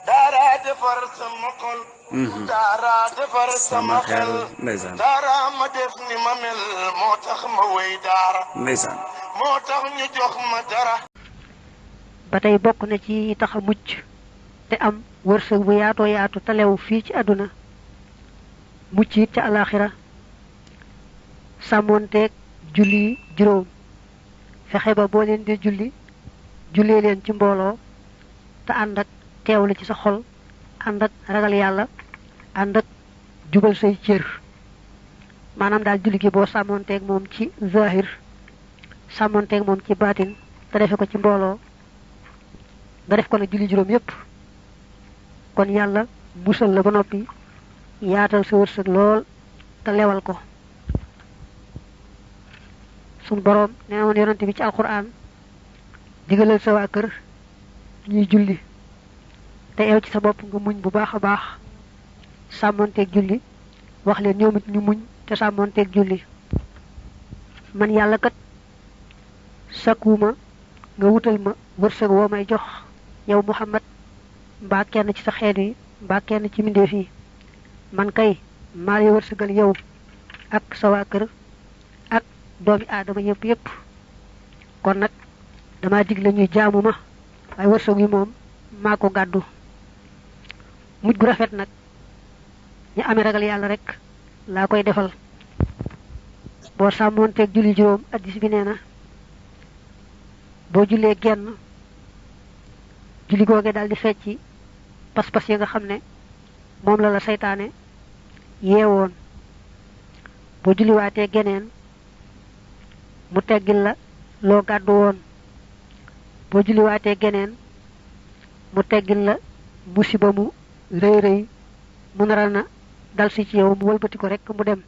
dara defar sama xol dara defar sama xel ndeysaan dara ma def ni ma mel moo tax ma wéy dara ndeysaan moo tax ñu jox ma dara ba tey bokk na ci tax a mucc te am wërsëg bu yaatoo yaatu talew fii ci àdduna mucc it ca alaxira sàmmoonteeg julli juróom fexe ba boo leen di jullee leen ci mbooloo te ànd ak teewlu ci sa xol ànd ak ragal yàlla ànd ak jubal say cër maanaam daal julli gi boo sàmmoonteeg moom ci zahir sàmmoonteeg moom ci baatin te defe ko ci mbooloo nga def ko nag julli juróom yépp kon yàlla musal la ba noppi yaatal sa wërsëg lool te lewal ko sun boroom nee woon yonante bi ci alquran digalal sa waa kër ñuy julli te yow ci sa bopp nga muñ bu baax a baax sàmmonteeg julli wax leen ñoom it ñu muñ te sàmmonteeg julli man yàlla kat sakkuuma nga wutal ma wërsëg woo may jox yow Muhammad mbaa kenn ci sa xeet yi mbaa kenn ci mbindeef yi man kay maa lay wërsëgal yow ak sa waa kër ak doomi aadama yépp kon nag dama digle ñuy jaamu ma waaye wërsëg yi moom maa ko gàddu mujj gu rafet nag ñu amee ragal yàlla rek laa koy defal boo sàmmoonteeg julli juróom addis bi nee na boo jullee genn julli googe daal di fecci pas-pas yi nga xam ne moom la seytaane yeewoon boo julliwaatee geneen mu teggil la loo gàddu woon boo julliwaatee geneen mu teggil la musiba mu rëy rëy mu naral na dal si ci yow mu wëlbati ko rek mu dem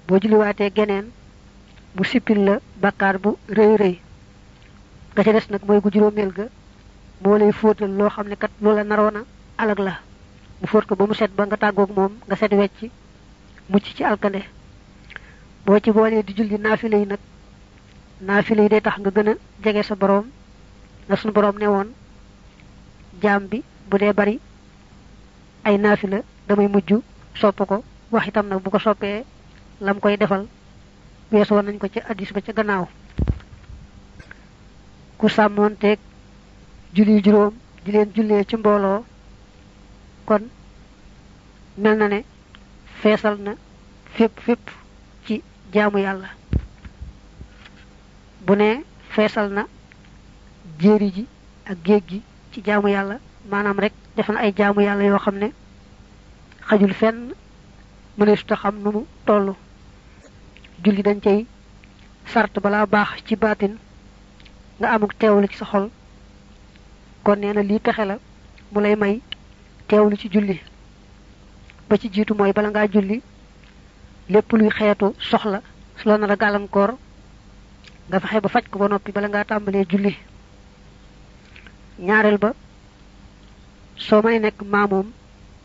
boo julliwaatee geneen mu sippil la bakkaar bu rëy rëy nga ca des nag mooy gu juróomeel ga moo lay fóotal loo xam ne kat loola naroona alag la mu fóot ko ba mu set ba nga tàggoog moom nga set wecc mucc ci alkande boo ci boolee di julli naafile yi nag naafile yi day tax nga gën a jege sa boroom na suñu boroom ne woon jaam bi bu dee bari ay naafila damay mujj sopp ko wax itam nag bu ko soppee lam koy defal weesu woon nañ ko ca addis ba ca gannaaw ku sàmmoonteeg julli juróom di leen jullee ci mbooloo kon mel na ne feesal na fépp ci jaamu yàlla bu ne feesal na jéeri ji ak géej gi ci jaamu yàlla maanaam rek def na ay jaamu yàlla yoo xam ne xajul fenn mëneesu ta xam nu mu toll julli dañ cay sart balaa baax ci baatin nga amuk teewlu ci sa xol kon nee na lii pexe la mu lay may teewlu ci julli ba ci jiitu mooy bala ngaa julli lépp luy xeetu soxla su la nar a gàllankoor nga fexe ba faj ko ba noppi bala ngaa tàmbalee julli ñaareel ba soo may nekk maamoom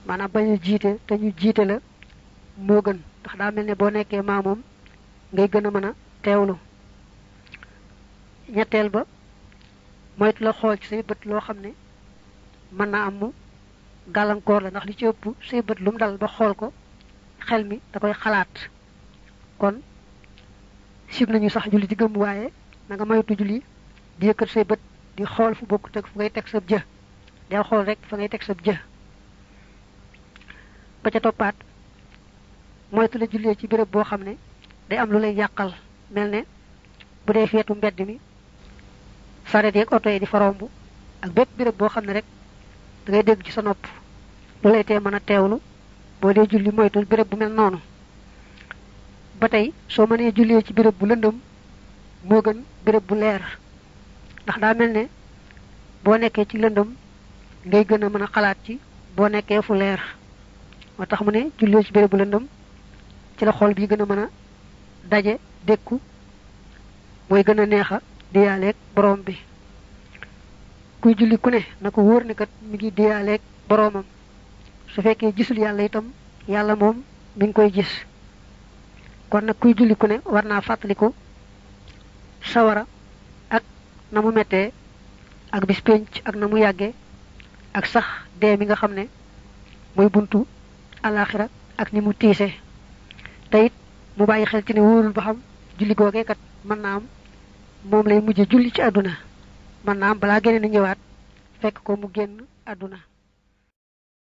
maanaam bañ a jiite te ñu jiite la moo gën ndax daa mel ne boo nekkee maamoom ngay gën a mën a teewlu ñetteel ba moytu la xool ci say bët loo xam ne mën naa am mu gàllankoor la ndax li ci ëpp say bët lu mu dal ba xool ko xel mi da koy xalaat kon sib nañu sax julli di gëm waaye na nga moytu julli di yëkkat say bët di xool fu bokk teg fu ngay teg sab jë del xool rek fa ngay teg sab jë ba ca toppaat moytu la jullee ci béréb boo xam ne day am lu lay yàqal mel ne bu dee feetu mbedd mi saret yeeg oto yi di fa romb ak bépp béréb boo xam ne rek da ngay dégg ci sa nopp lu lay tee mën a teewlu boo dee julli moytul béréb bu mel noonu ba tey soo mënee jullee ci béréb bu lëndëm moo gën béréb bu leer ndax daa mel ne boo nekkee ci lëndëm ngay gën a mën a xalaat ci boo nekkee fu leer moo tax mu ne jullee ci béréb bu lëndëm ci la xol bi gën a mën a daje dékku mooy gën a neex a diyaaleeg boroom bi kuy julli ku ne na ko wóor ne kat mi ngi diyaaleeg boroomam su fekkee gisul yàlla itam yàlla moom mi ngi koy gis kon nag kuy julli ku ne war naa fàttaliku sawara ak na mu mettee ak bis pénc ak na mu yàggee ak sax dee mi nga xam ne mooy buntu alaxira ak ni mu tiise te it mu bàyyi xel ci ne wóorul ba xam julli googee kat mën naa am moom lay mujj julli ci àdduna mën naa am balaa génne na ñëwaat fekk ko mu génn àdduna